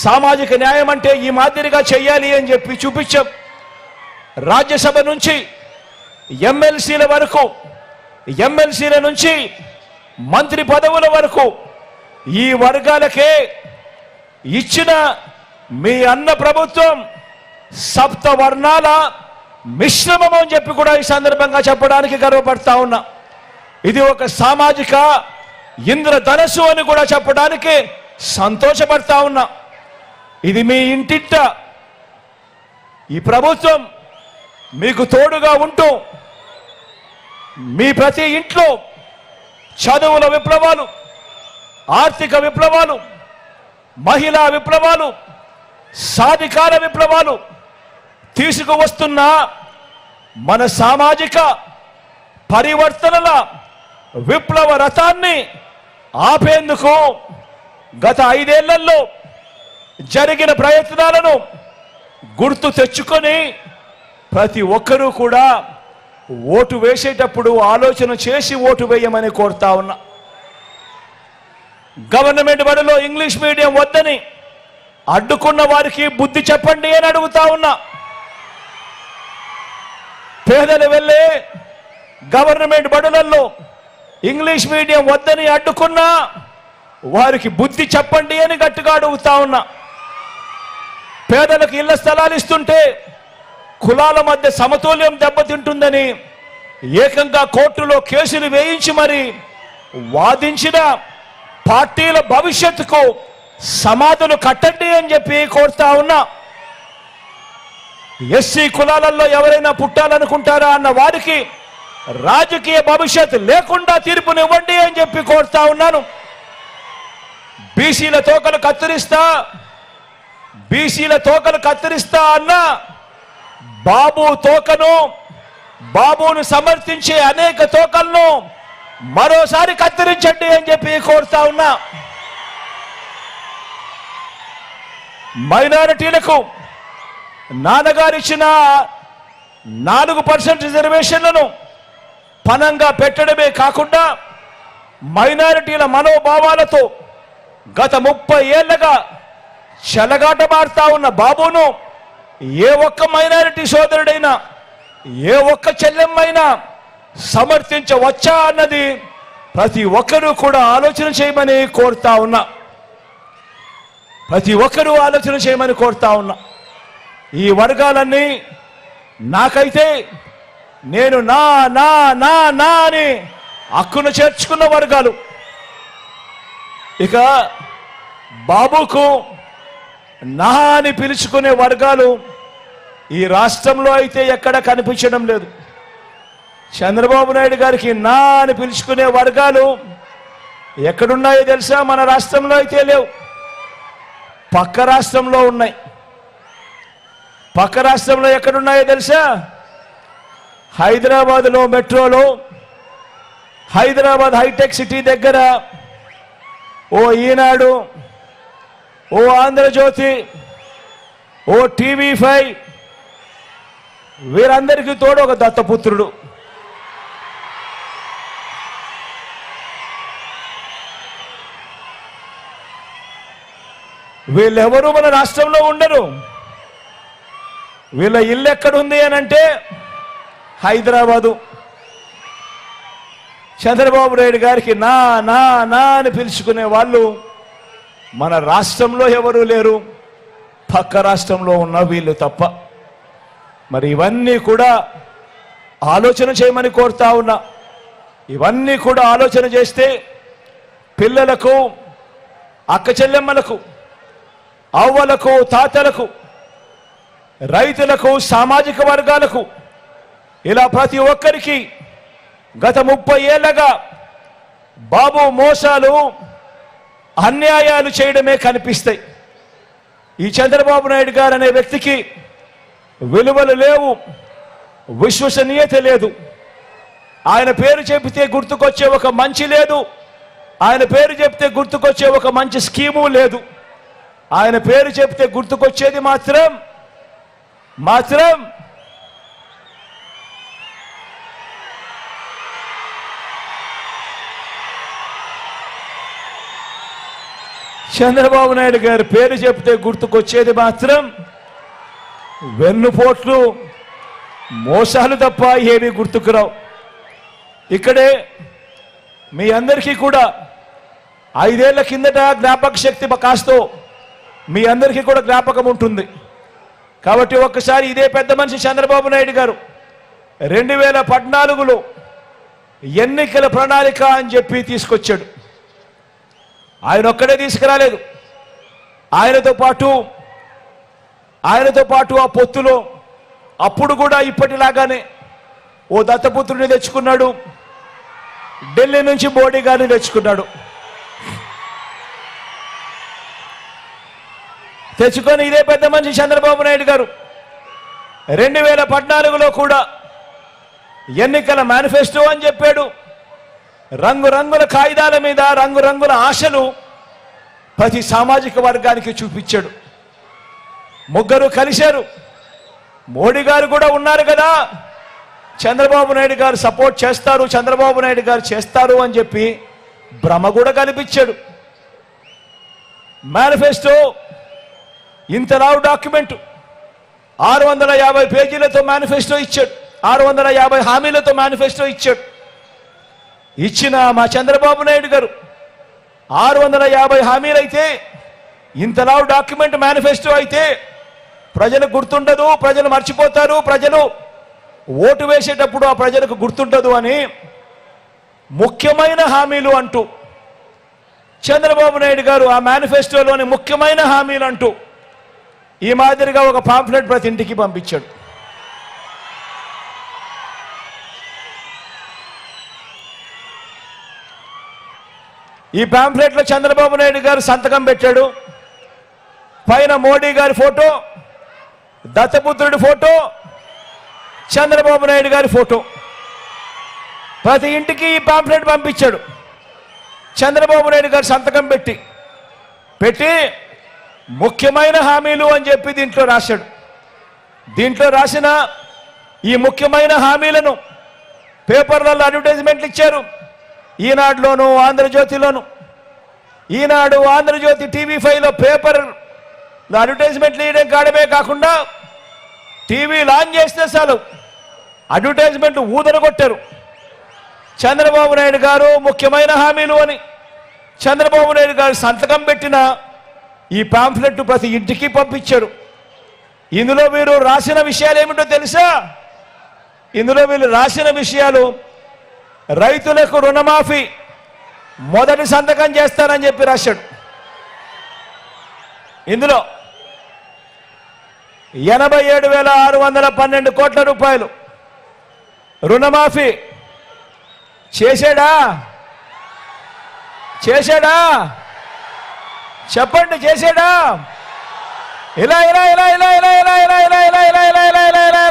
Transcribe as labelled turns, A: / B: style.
A: సామాజిక న్యాయం అంటే ఈ మాదిరిగా చేయాలి అని చెప్పి చూపించాం. రాజ్యసభ నుంచి ఎమ్మెల్సీల వరకు, ఎమ్మెల్సీల నుంచి మంత్రి పదవుల వరకు ఈ వర్గాలకే ఇచ్చిన మీ అన్న ప్రభుత్వం సప్త వర్ణాల మిశ్రమం అని చెప్పి కూడా ఈ సందర్భంగా చెప్పడానికి గర్వపడతా ఉన్నా. ఇది ఒక సామాజిక ఇంద్రధనస్సు అని కూడా చెప్పడానికి సంతోషపడతా ఉన్నా. ఇది మీ ఇంటింట ఈ ప్రభుత్వం మీకు తోడుగా ఉంటూ మీ ప్రతి ఇంట్లో చదువుల విప్లవాలు, ఆర్థిక విప్లవాలు, మహిళా విప్లవాలు, సాధికార విప్లవాలు తీసుకువస్తున్న మన సామాజిక పరివర్తనల విప్లవ రథాన్ని ఆపేందుకు గత 5 ఏళ్లలో జరిగిన ప్రయత్నాలను గుర్తు తెచ్చుకొని ప్రతి ఒక్కరూ కూడా ఓటు వేసేటప్పుడు ఆలోచన చేసి ఓటు వేయమని కోరుతా ఉన్నా. గవర్నమెంట్ బడిలో ఇంగ్లీష్ మీడియం వద్దని అడ్డుకున్న వారికి బుద్ధి చెప్పండి అని అడుగుతా ఉన్నా. పేదలు వెళ్ళే గవర్నమెంట్ బడులలో ఇంగ్లీష్ మీడియం వద్దని అడ్డుకున్నా వారికి బుద్ధి చెప్పండి అని గట్టిగా అడుగుతా ఉన్నా. పేదలకు ఇళ్ల స్థలాలు ఇస్తుంటే కులాల మధ్య సమతుల్యం దెబ్బతింటుందని ఏకంగా కోర్టులో కేసులు వేయించి మరి వాదించిన పార్టీల భవిష్యత్తుకు సమాధులు కట్టండి అని చెప్పి కోరుతా ఉన్నా. ఎస్సీ కులాలలో ఎవరైనా పుట్టాలనుకుంటారా అన్న వారికి రాజకీయ భవిష్యత్తు లేకుండా తీర్పునివ్వండి అని చెప్పి కోరుతా ఉన్నాను. బీసీల తోకలు కత్తిరిస్తా అన్న బాబును సమర్థించే అనేక తోకలను మరోసారి కత్తిరించండి అని చెప్పి కోరుతా ఉన్నా. మైనారిటీలకు నాన్నగారిచ్చిన 4% రిజర్వేషన్లను పనంగా పెట్టడమే కాకుండా మైనారిటీల మనోభావాలతో గత 30 ఏళ్లుగా చెలగాటమాడుతా ఉన్న బాబును ఏ ఒక్క మైనారిటీ సోదరుడైనా, ఏ ఒక్క చెల్లెమ్మైనా సమర్థించవచ్చా అన్నది ప్రతి ఒక్కరూ కూడా ఆలోచన చేయమని కోరుతా ఉన్నా. ప్రతి ఒక్కరూ ఆలోచన చేయమని కోరుతా ఉన్నా. ఈ వర్గాలన్నీ నాకైతే నేను నా నా నా నా అని హక్కును చేర్చుకున్న వర్గాలు. ఇక బాబుకు నా అని పిలుచుకునే వర్గాలు ఈ రాష్ట్రంలో అయితే ఎక్కడ కనిపించడం లేదు. చంద్రబాబు నాయుడు గారికి నా అని పిలుచుకునే వర్గాలు ఎక్కడున్నాయో తెలుసా? మన రాష్ట్రంలో అయితే లేవు, పక్క రాష్ట్రంలో ఉన్నాయి. పక్క రాష్ట్రంలో ఎక్కడున్నాయో తెలుసా? హైదరాబాద్లో మెట్రోలో, హైదరాబాద్ హైటెక్ సిటీ దగ్గర ఓ ఈనాడు, ఓ ఆంధ్రజ్యోతి, ఓ TV5 వీరందరికీ తోడు ఒక దత్తపుత్రుడు. వీళ్ళెవరూ మన రాష్ట్రంలో ఉండరు. వీళ్ళ ఇల్లు ఎక్కడుంది అని అంటే హైదరాబాదు. చంద్రబాబు నాయుడు గారికి నా నా నా అని పిలుచుకునే వాళ్ళు మన రాష్ట్రంలో ఎవరూ లేరు, పక్క రాష్ట్రంలో ఉన్న వీళ్ళు తప్ప. మరి ఇవన్నీ కూడా ఆలోచన చేయమని కోరుతా ఉన్నా. ఇవన్నీ కూడా ఆలోచన చేస్తే పిల్లలకు, అక్క చెల్లెమ్మలకు, అవ్వలకు, తాతలకు, రైతులకు, సామాజిక వర్గాలకు, ఇలా ప్రతి ఒక్కరికి గత 30 ఏళ్లుగా బాబు మోసాలు, అన్యాయాలు చేయడమే కనిపిస్తాయి. ఈ చంద్రబాబు నాయుడు గారు అనే వ్యక్తికి విలువలు లేవు, విశ్వసనీయత లేదు. ఆయన పేరు చెబితే గుర్తుకొచ్చే ఒక మంచి లేదు, ఆయన పేరు చెప్తే గుర్తుకొచ్చే ఒక మంచి స్కీము లేదు. ఆయన పేరు చెప్తే గుర్తుకొచ్చేది మాత్రం చంద్రబాబు నాయుడు గారి పేరు చెప్తే గుర్తుకొచ్చేది మాత్రం వెన్నుపోట్లు, మోసాలు తప్ప ఏమీ గుర్తుకురావు. ఇక్కడే మీ అందరికీ కూడా 5 ఏళ్ల కిందట జ్ఞాపక శక్తి కాస్తో మీ అందరికీ కూడా జ్ఞాపకం ఉంటుంది. కాబట్టి ఒక్కసారి ఇదే పెద్ద మనిషి చంద్రబాబు నాయుడు గారు 2014లో ఎన్నికల ప్రణాళిక అని చెప్పి తీసుకొచ్చాడు. ఆయన ఒక్కడే తీసుకురాలేదు. ఆయనతో పాటు ఆ పొత్తులో అప్పుడు కూడా ఇప్పటిలాగానే ఓ దత్తపుత్రుడిని తెచ్చుకున్నాడు, ఢిల్లీ నుంచి మోడీ గారిని తెచ్చుకున్నాడు. తెచ్చుకొని ఇదే పెద్ద మనిషి చంద్రబాబు నాయుడు గారు 2014లో కూడా ఎన్నికల మేనిఫెస్టో అని చెప్పాడు. రంగురంగుల కాగితాల మీద రంగురంగుల ఆశలు ప్రతి సామాజిక వర్గానికి చూపించాడు. ముగ్గురు కలిశారు. మోడీ గారు కూడా ఉన్నారు కదా, చంద్రబాబు నాయుడు గారు సపోర్ట్ చేస్తారు, చంద్రబాబు నాయుడు గారు చేస్తారు అని చెప్పి భ్రమ కూడా కల్పించాడు. మేనిఫెస్టో ఇంత లావు డాక్యుమెంట్ 650 పేజీలతో మేనిఫెస్టో ఇచ్చాడు. 650 హామీలతో మేనిఫెస్టో ఇచ్చాడు. ఇచ్చిన మా చంద్రబాబు నాయుడు గారు 650 హామీలైతే ఇంత లావు డాక్యుమెంట్ మేనిఫెస్టో అయితే ప్రజలకు గుర్తుండదు, ప్రజలు మర్చిపోతారు, ప్రజలు ఓటు వేసేటప్పుడు ఆ ప్రజలకు గుర్తుండదు అని ముఖ్యమైన హామీలు అంటూ చంద్రబాబు నాయుడు గారు ఆ మేనిఫెస్టోలోని ముఖ్యమైన హామీలు అంటూ ఈ మాదిరిగా ఒక పాంఫ్లెట్ ప్రతి ఇంటికి పంపించాడు. ఈ పాంఫ్లెట్లో చంద్రబాబు నాయుడు గారు సంతకం పెట్టాడు. పైన మోడీ గారి ఫోటో, దత్తపుత్రుడి ఫోటో, చంద్రబాబు నాయుడు గారి ఫోటో. ప్రతి ఇంటికి ఈ పాంఫ్లెట్ పంపించాడు. చంద్రబాబు నాయుడు గారు సంతకం పెట్టి ముఖ్యమైన హామీలు అని చెప్పి దీంట్లో రాశాడు. దీంట్లో రాసిన ఈ ముఖ్యమైన హామీలను పేపర్లలో అడ్వర్టైజ్మెంట్లు ఇచ్చారు. ఈనాడులోను, ఆంధ్రజ్యోతిలోను. ఈనాడు, ఆంధ్రజ్యోతి, TV5లో పేపర్లో అడ్వర్టైజ్మెంట్లు ఇవ్వడం కాడమే కాకుండా టీవీ లాంచ్ చేస్తే చాలు అడ్వర్టైజ్మెంట్లు ఊదరగొట్టారు. చంద్రబాబు నాయుడు గారు ముఖ్యమైన హామీలు అని చంద్రబాబు నాయుడు గారు సంతకం పెట్టిన ఈ పాంఫ్లెట్ ప్రతి ఇంటికి పంపించారు. ఇందులో వీరు రాసిన విషయాలు ఏమిటో తెలుసా? ఇందులో వీళ్ళు రాసిన విషయాలు రైతులకు రుణమాఫీ మొదటి సంతకం చేస్తారని చెప్పి రాశాడు. ఇందులో 87,612 కోట్ల రూపాయలు రుణమాఫీ చేశాడా? చెప్పండి, చేశాడా? ఇలా ఇలా ఇలా ఇలా ఇలా ఇలా ఇలా ఇలా ఇలా ఇలా ఇలా ఇలా ఇలా